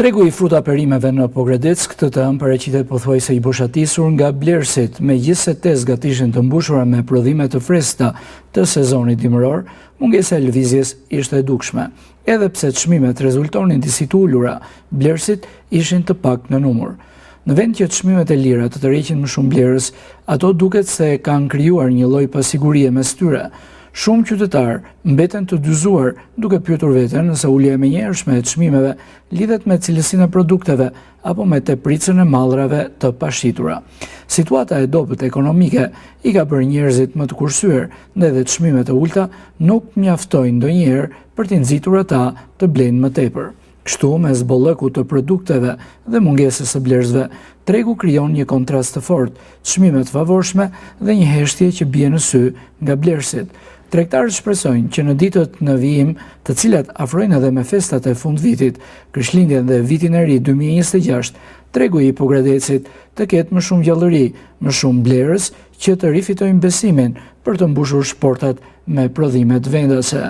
Tregu i fruta perimeve në Pogradec këtë të ëmbël paraqitet pothuajse i boshatisur nga blerësit, megjithëse tezgat ishin të mbushura me prodhime të freskëta të sezonit dimëror, mungesa e lëvizjes ishte e dukshme. Edhe pse çmimet rezultonin disi të ulura, blerësit ishin të pak në numër. Në vend që çmimet e lira të tërheqin më shumë blerës, ato duket se kanë krijuar një lloj pasigurie mes tyre. Shumë qytetarë mbeten të dyzuar duke pyetur veten nëse ulja e menjëhershme e çmimeve lidhet me cilësinë e produkteve apo me tepricën e mallrave të pashitura. Situata e dobët ekonomike i ka bërë njerëzit më të kursyer, ndërsa çmimet e ulta nuk mjaftojnë ndonjëherë për t'i nxitur ata të blejnë më tepër. Kështu, mes bollëkut të produkteve dhe mungesës së blerësve, tregu krijon një kontrast të fortë, çmime të favorshme dhe një heshtje që bie në sy nga blerësit. Tregtarët shpresojnë që në ditët në vijim, të cilat afrojnë edhe me festat e fundvitit, Krishtlindjen dhe Vitin e Ri 2026, tregu i Pogradecit të ketë më shumë gjallëri, më shumë blerës që të rifitojnë besimin për të mbushur shportat me prodhime vendase.